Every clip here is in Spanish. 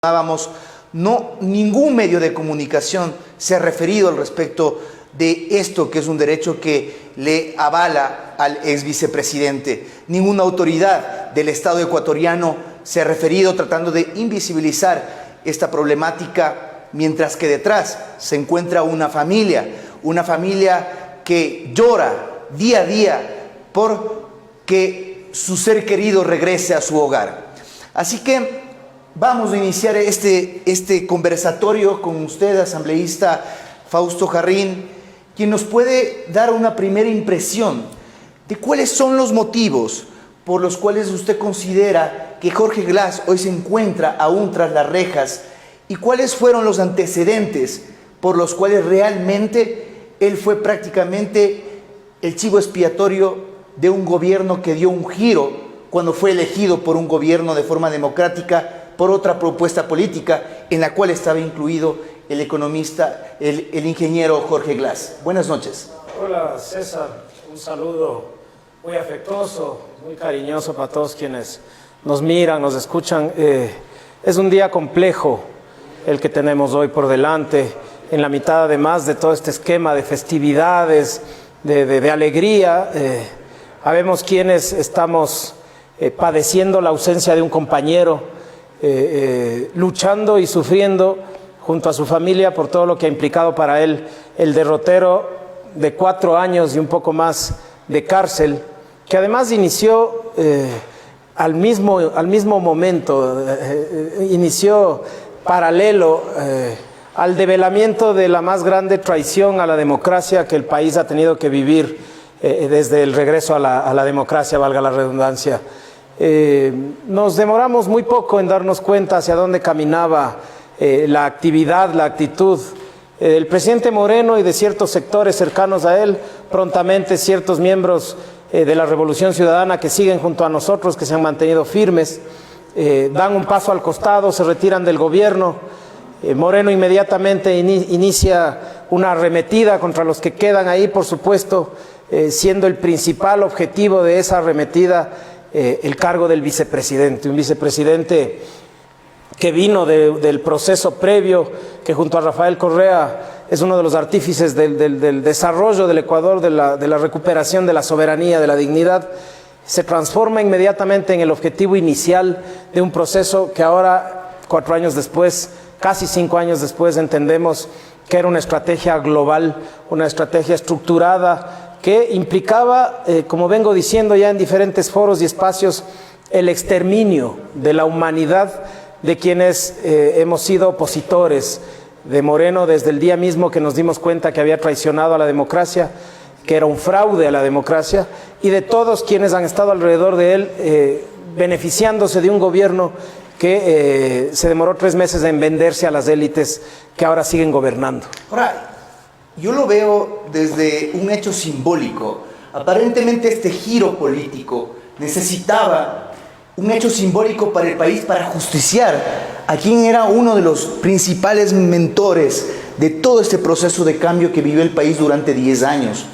No, ningún medio de comunicación se ha referido al respecto de esto, que es un derecho que le avala al ex vicepresidente. Ninguna autoridad del Estado ecuatoriano se ha referido tratando de invisibilizar esta problemática, mientras que detrás se encuentra una familia que llora día a día por que su ser querido regrese a su hogar. Así que vamos a iniciar este conversatorio con usted, asambleísta Fausto Jarrín, quien nos puede dar una primera impresión de cuáles son los motivos por los cuales usted considera que Jorge Glass hoy se encuentra aún tras las rejas y cuáles fueron los antecedentes por los cuales realmente él fue prácticamente el chivo expiatorio de un gobierno que dio un giro cuando fue elegido por un gobierno de forma democrática por otra propuesta política en la cual estaba incluido el economista, el ingeniero Jorge Glass. Buenas noches. Hola César, un saludo muy afectuoso, muy cariñoso para todos quienes nos miran, nos escuchan. Es un día complejo el que tenemos hoy por delante, en la mitad además de todo este esquema de festividades, de alegría. Habemos quienes estamos padeciendo la ausencia de un compañero, luchando y sufriendo junto a su familia por todo lo que ha implicado para él el derrotero de 4 años y un poco más de cárcel, que además inició al mismo momento, inició paralelo al develamiento de la más grande traición a la democracia que el país ha tenido que vivir desde el regreso a la democracia, valga la redundancia. Nos demoramos muy poco en darnos cuenta hacia dónde caminaba la actividad, la actitud del presidente Moreno y de ciertos sectores cercanos a él. Prontamente ciertos miembros de la Revolución Ciudadana que siguen junto a nosotros, que se han mantenido firmes, dan un paso al costado, se retiran del gobierno. Moreno inmediatamente inicia una arremetida contra los que quedan ahí, por supuesto, siendo el principal objetivo de esa arremetida el cargo del vicepresidente, un vicepresidente que vino del proceso previo, que junto a Rafael Correa es uno de los artífices del desarrollo del Ecuador, de la recuperación de la soberanía, de la dignidad. Se transforma inmediatamente en el objetivo inicial de un proceso que ahora, 4 años después, casi 5 años después, entendemos que era una estrategia global, una estrategia estructurada, que implicaba, como vengo diciendo ya en diferentes foros y espacios, el exterminio de la humanidad de quienes hemos sido opositores de Moreno desde el día mismo que nos dimos cuenta que había traicionado a la democracia, que era un fraude a la democracia, y de todos quienes han estado alrededor de él beneficiándose de un gobierno que se demoró 3 meses en venderse a las élites que ahora siguen gobernando. Ahora, yo lo veo desde un hecho simbólico. Aparentemente este giro político necesitaba un hecho simbólico para el país, para justiciar a quien era uno de los principales mentores de todo este proceso de cambio que vivió el país durante 10 años.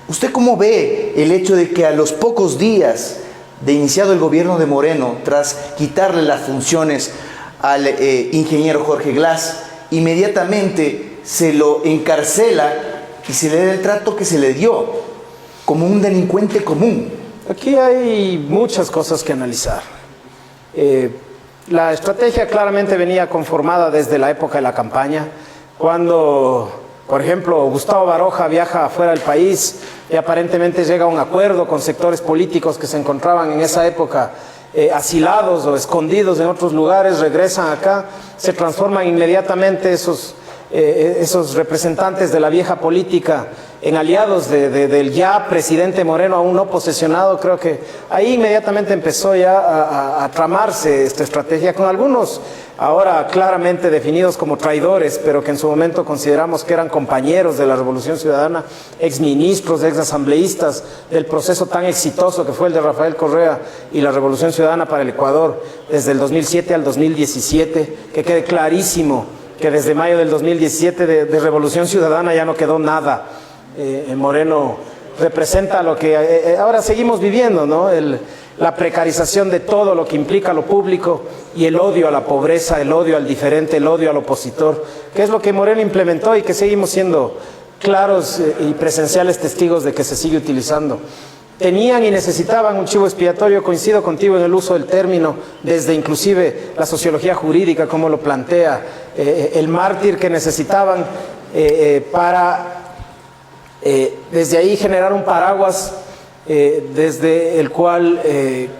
¿Usted cómo ve el hecho de que a los pocos días de iniciado el gobierno de Moreno, tras quitarle las funciones al ingeniero Jorge Glass, inmediatamente se lo encarcela y se le da el trato que se le dio como un delincuente común? Aquí hay muchas cosas que analizar. La estrategia claramente venía conformada desde la época de la campaña, cuando, por ejemplo, Gustavo Baroja viaja fuera del país y aparentemente llega a un acuerdo con sectores políticos que se encontraban en esa época asilados o escondidos en otros lugares, regresan acá, se transforman inmediatamente esos representantes de la vieja política en aliados del ya presidente Moreno, aún no posesionado. Creo que ahí inmediatamente empezó ya a tramarse esta estrategia, con algunos ahora claramente definidos como traidores, pero que en su momento consideramos que eran compañeros de la Revolución Ciudadana, exministros, exasambleístas del proceso tan exitoso que fue el de Rafael Correa y la Revolución Ciudadana para el Ecuador desde el 2007 al 2017, que quede clarísimo que desde mayo del 2017 de Revolución Ciudadana ya no quedó nada. Moreno representa lo que ahora seguimos viviendo, ¿no? la precarización de todo lo que implica lo público y el odio a la pobreza, el odio al diferente, el odio al opositor, que es lo que Moreno implementó y que seguimos siendo claros y presenciales testigos de que se sigue utilizando. Tenían y necesitaban un chivo expiatorio, coincido contigo en el uso del término, desde inclusive la sociología jurídica, como lo plantea, el mártir que necesitaban para desde ahí generar un paraguas desde el cual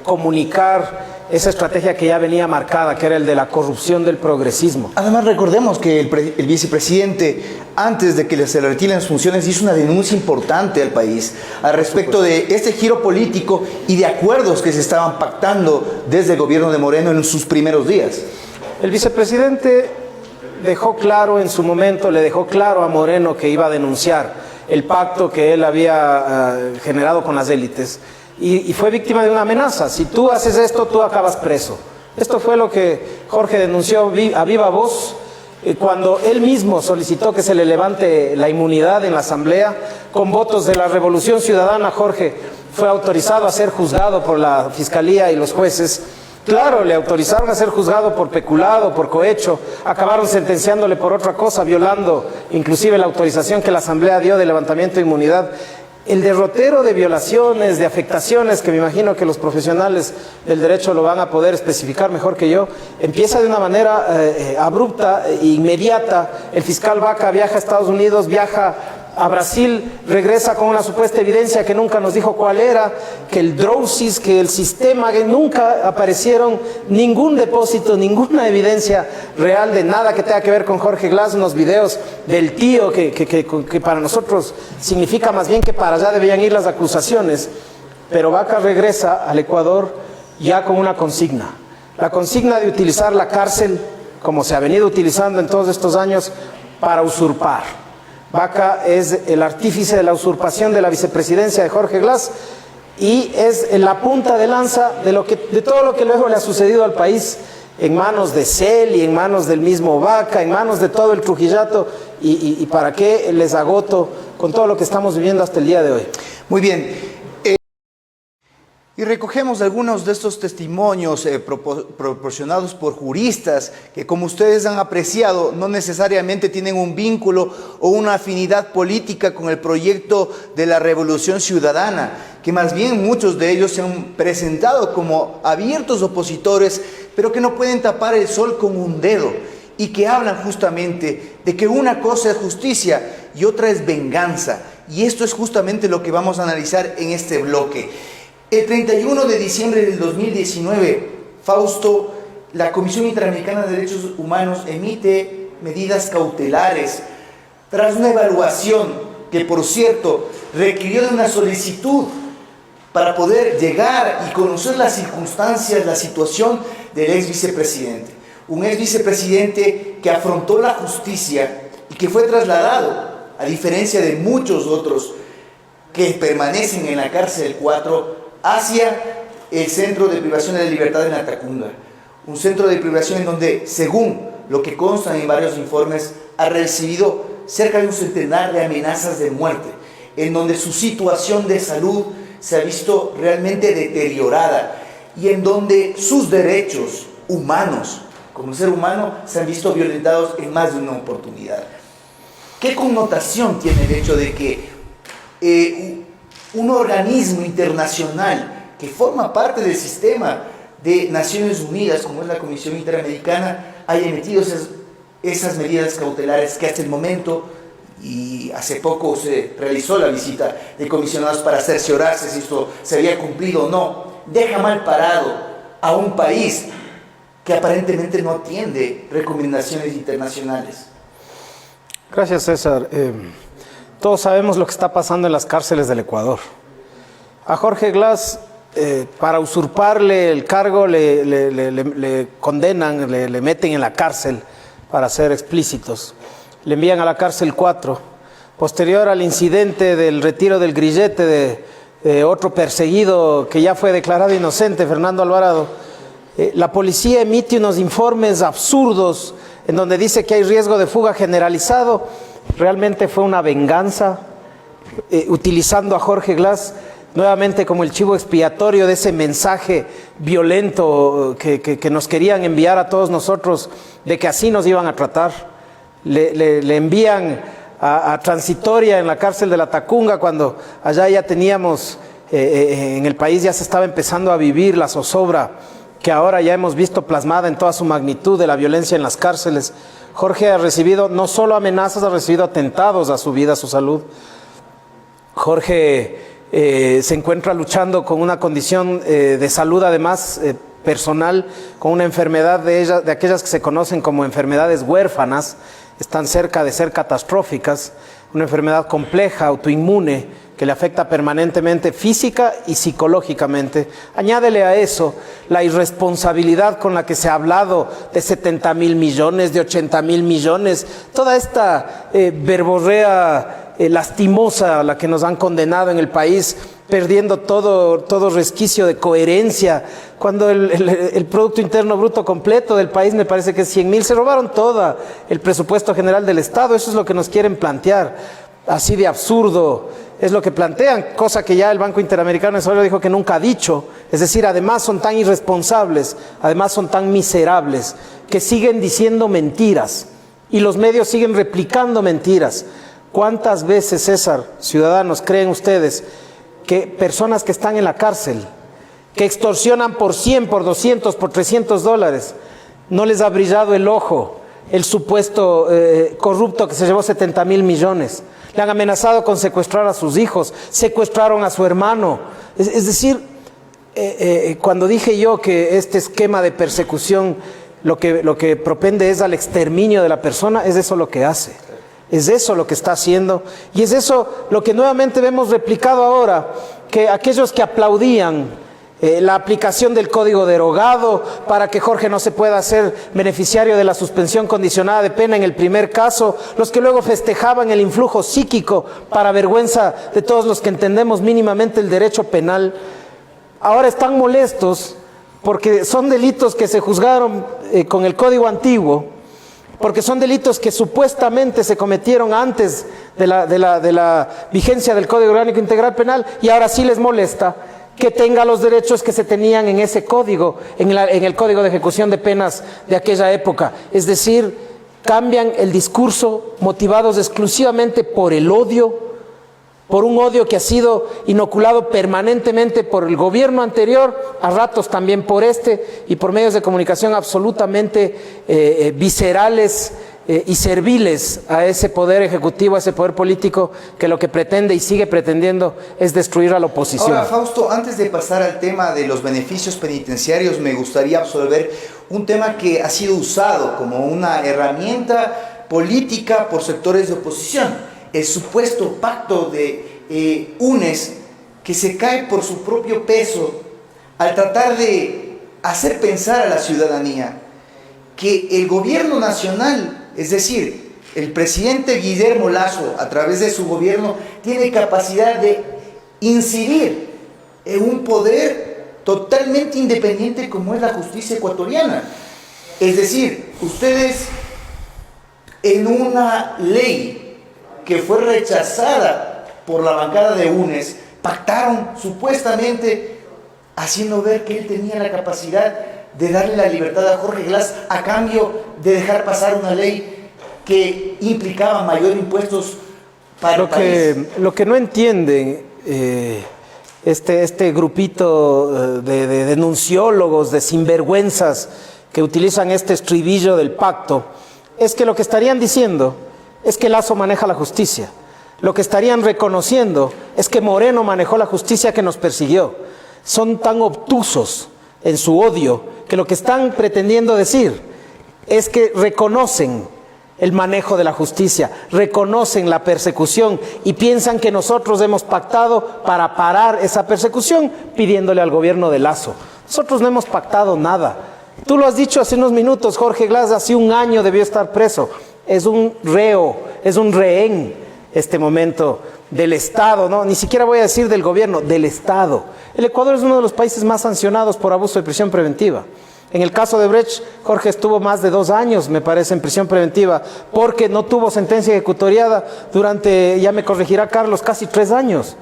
comunicar esa estrategia que ya venía marcada, que era el de la corrupción del progresismo. Además, recordemos que el vicepresidente, antes de que se le retiren las funciones, hizo una denuncia importante al país al respecto de este giro político y de acuerdos que se estaban pactando desde el gobierno de Moreno en sus primeros días. El vicepresidente dejó claro en su momento, le dejó claro a Moreno que iba a denunciar el pacto que él había generado con las élites. Y fue víctima de una amenaza: si tú haces esto, tú acabas preso. Esto fue lo que Jorge denunció a viva voz cuando él mismo solicitó que se le levante la inmunidad en la Asamblea. Con votos de la Revolución Ciudadana, Jorge fue autorizado a ser juzgado por la Fiscalía y los jueces. Claro, le autorizaron a ser juzgado por peculado, por cohecho, acabaron sentenciándole por otra cosa, violando inclusive la autorización que la Asamblea dio de levantamiento de inmunidad. El derrotero de violaciones, de afectaciones, que me imagino que los profesionales del derecho lo van a poder especificar mejor que yo, empieza de una manera abrupta e inmediata. El fiscal Vaca viaja a Estados Unidos, viaja a Brasil, regresa con una supuesta evidencia que nunca nos dijo cuál era, que el Drowsis, que el sistema, que nunca aparecieron ningún depósito, ninguna evidencia real de nada que tenga que ver con Jorge Glass, unos videos del tío que para nosotros significa más bien que para allá debían ir las acusaciones. Pero Vaca regresa al Ecuador ya con una consigna, la consigna de utilizar la cárcel, como se ha venido utilizando en todos estos años, para usurpar. Vaca es el artífice de la usurpación de la vicepresidencia de Jorge Glass y es la punta de lanza de todo lo que luego le ha sucedido al país, en manos de Celi, en manos del mismo Vaca, en manos de todo el trujillato, y para qué les agoto con todo lo que estamos viviendo hasta el día de hoy. Muy bien. Y recogemos algunos de estos testimonios proporcionados por juristas que, como ustedes han apreciado, no necesariamente tienen un vínculo o una afinidad política con el proyecto de la Revolución Ciudadana, que más bien muchos de ellos se han presentado como abiertos opositores, pero que no pueden tapar el sol con un dedo y que hablan justamente de que una cosa es justicia y otra es venganza. Y esto es justamente lo que vamos a analizar en este bloque. El 31 de diciembre del 2019, Fausto, la Comisión Interamericana de Derechos Humanos emite medidas cautelares tras una evaluación que, por cierto, requirió de una solicitud para poder llegar y conocer las circunstancias, la situación del ex vicepresidente. Un ex vicepresidente que afrontó la justicia y que fue trasladado, a diferencia de muchos otros que permanecen en la cárcel 4, hacia el centro de privación de la libertad en Latacunga. Un centro de privación en donde, según lo que consta en varios informes, ha recibido cerca de un centenar de amenazas de muerte, en donde su situación de salud se ha visto realmente deteriorada y en donde sus derechos humanos, como ser humano, se han visto violentados en más de una oportunidad. ¿Qué connotación tiene el hecho de que un organismo internacional que forma parte del sistema de Naciones Unidas, como es la Comisión Interamericana, haya emitido esas medidas cautelares que hasta el momento, y hace poco se realizó la visita de comisionados para cerciorarse si esto se había cumplido o no, deja mal parado a un país que aparentemente no atiende recomendaciones internacionales? Gracias, César. Todos sabemos lo que está pasando en las cárceles del Ecuador. A Jorge Glass, para usurparle el cargo, le condenan, le meten en la cárcel, para ser explícitos. Le envían a la cárcel 4. Posterior al incidente del retiro del grillete de otro perseguido que ya fue declarado inocente, Fernando Alvarado, la policía emite unos informes absurdos en donde dice que hay riesgo de fuga generalizado. Realmente fue una venganza, utilizando a Jorge Glass nuevamente como el chivo expiatorio de ese mensaje violento que nos querían enviar a todos nosotros, de que así nos iban a tratar. Le envían a transitoria en la cárcel de la Tacunga, cuando allá ya teníamos, en el país ya se estaba empezando a vivir la zozobra que ahora ya hemos visto plasmada en toda su magnitud de la violencia en las cárceles. Jorge ha recibido no solo amenazas, ha recibido atentados a su vida, a su salud. Jorge se encuentra luchando con una condición de salud, además personal, con una enfermedad de aquellas que se conocen como enfermedades huérfanas, están cerca de ser catastróficas, una enfermedad compleja, autoinmune, que le afecta permanentemente física y psicológicamente. Añádele a eso la irresponsabilidad con la que se ha hablado de 70.000 millones, de 80.000 millones, toda esta verborrea lastimosa a la que nos han condenado en el país, perdiendo todo resquicio de coherencia, cuando el Producto Interno Bruto completo del país me parece que es 100.000, se robaron todo el presupuesto general del Estado. Eso es lo que nos quieren plantear, así de absurdo es lo que plantean, cosa que ya el Banco Interamericano de Desarrollo dijo que nunca ha dicho. Es decir, además son tan irresponsables, además son tan miserables, que siguen diciendo mentiras y los medios siguen replicando mentiras. ¿Cuántas veces, César, ciudadanos, creen ustedes que personas que están en la cárcel, que extorsionan por 100, por 200, por 300 dólares, no les ha brillado el ojo el supuesto corrupto que se llevó 70.000 millones? Le han amenazado con secuestrar a sus hijos, secuestraron a su hermano. Es decir, cuando dije yo que este esquema de persecución lo que propende es al exterminio de la persona, es eso lo que hace. Es eso lo que está haciendo, y es eso lo que nuevamente vemos replicado ahora, que aquellos que aplaudían la aplicación del código derogado para que Jorge no se pueda hacer beneficiario de la suspensión condicionada de pena en el primer caso, los que luego festejaban el influjo psíquico para vergüenza de todos los que entendemos mínimamente el derecho penal, ahora están molestos porque son delitos que se juzgaron con el código antiguo, porque son delitos que supuestamente se cometieron antes de la vigencia del Código Orgánico Integral Penal, y ahora sí les molesta que tenga los derechos que se tenían en ese código, en el Código de Ejecución de Penas de aquella época. Es decir, cambian el discurso motivados exclusivamente por el odio, por un odio que ha sido inoculado permanentemente por el gobierno anterior, a ratos también por este, y por medios de comunicación absolutamente viscerales y serviles a ese poder ejecutivo, a ese poder político, que lo que pretende y sigue pretendiendo es destruir a la oposición. Ahora, Fausto, antes de pasar al tema de los beneficios penitenciarios, me gustaría absolver un tema que ha sido usado como una herramienta política por sectores de oposición. El supuesto pacto de UNES, que se cae por su propio peso al tratar de hacer pensar a la ciudadanía que el gobierno nacional, es decir, el presidente Guillermo Lasso, a través de su gobierno, tiene capacidad de incidir en un poder totalmente independiente como es la justicia ecuatoriana. Es decir, ustedes en una ley que fue rechazada por la bancada de UNES, pactaron supuestamente haciendo ver que él tenía la capacidad de darle la libertad a Jorge Glass a cambio de dejar pasar una ley que implicaba mayor impuestos para el país. Lo que no entienden este grupito de denunciólogos, de sinvergüenzas que utilizan este estribillo del pacto, es que lo que estarían diciendo es que Lasso maneja la justicia. Lo que estarían reconociendo es que Moreno manejó la justicia que nos persiguió. Son tan obtusos en su odio que lo que están pretendiendo decir es que reconocen el manejo de la justicia, reconocen la persecución y piensan que nosotros hemos pactado para parar esa persecución pidiéndole al gobierno de Lasso. Nosotros no hemos pactado nada. Tú lo has dicho hace unos minutos, Jorge Glass hace un año debió estar preso. Es un reo, es un rehén este momento del Estado, ¿no? Ni siquiera voy a decir del gobierno, del Estado. El Ecuador es uno de los países más sancionados por abuso de prisión preventiva. En el caso de Brecht, Jorge estuvo más de 2 años, me parece, en prisión preventiva, porque no tuvo sentencia ejecutoriada durante, ya me corregirá Carlos, casi 3 años.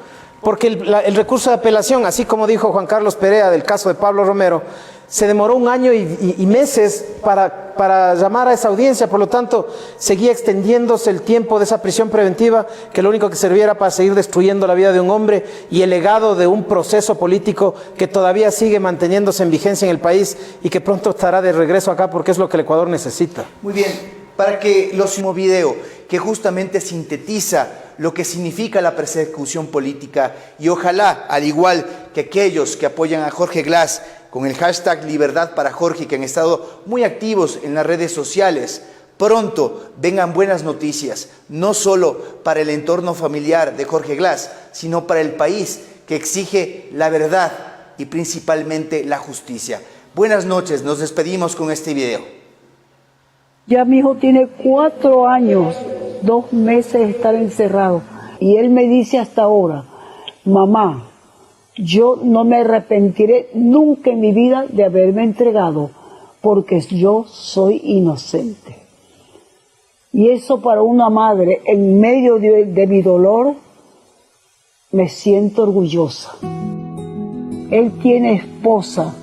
porque el recurso de apelación, así como dijo Juan Carlos Perea del caso de Pablo Romero, se demoró 1 año y meses para llamar a esa audiencia. Por lo tanto, seguía extendiéndose el tiempo de esa prisión preventiva, que lo único que servía era para seguir destruyendo la vida de un hombre y el legado de un proceso político que todavía sigue manteniéndose en vigencia en el país y que pronto estará de regreso acá, porque es lo que el Ecuador necesita. Muy bien, para que el último video, que justamente sintetiza lo que significa la persecución política, y ojalá, al igual que aquellos que apoyan a Jorge Glass con el hashtag Libertad para Jorge, que han estado muy activos en las redes sociales, pronto vengan buenas noticias, no solo para el entorno familiar de Jorge Glass, sino para el país que exige la verdad y principalmente la justicia. Buenas noches, nos despedimos con este video. Ya mi hijo tiene 4 años, 2 meses de estar encerrado, y él me dice hasta ahora: mamá, yo no me arrepentiré nunca en mi vida de haberme entregado, porque yo soy inocente. Y eso, para una madre, en medio de mi dolor, me siento orgullosa. Él tiene esposa,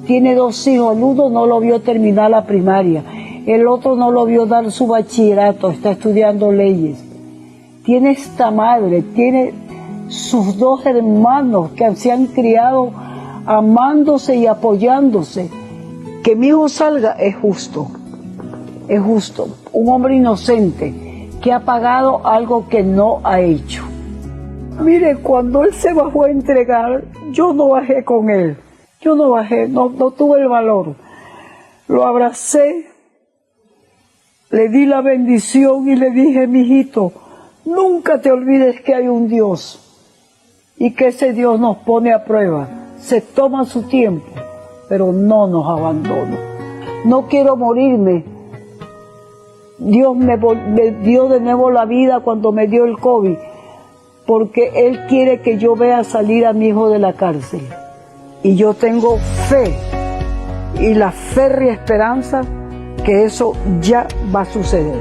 tiene 2 hijos. El uno no lo vio terminar la primaria, el otro no lo vio dar su bachillerato, está estudiando leyes. Tiene esta madre, tiene sus 2 hermanos que se han criado amándose y apoyándose. Que mi hijo salga es justo, es justo. Un hombre inocente que ha pagado algo que no ha hecho. Mire, cuando él se bajó a entregar, yo no bajé con él, yo no bajé, no tuve el valor. Lo abracé, le di la bendición y le dije: mijito, nunca te olvides que hay un Dios y que ese Dios nos pone a prueba. Se toma su tiempo, pero no nos abandona. No quiero morirme. Dios me dio de nuevo la vida cuando me dio el COVID, porque Él quiere que yo vea salir a mi hijo de la cárcel. Y yo tengo fe y la férrea esperanza que eso ya va a suceder.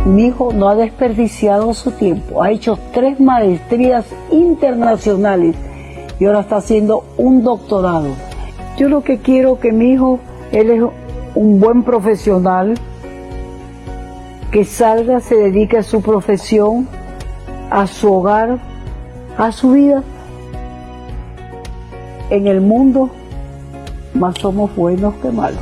Mi hijo no ha desperdiciado su tiempo, ha hecho 3 maestrías internacionales y ahora está haciendo un doctorado. Yo lo que quiero que mi hijo, él es un buen profesional, que salga, se dedique a su profesión, a su hogar, a su vida. En el mundo más somos buenos que malos.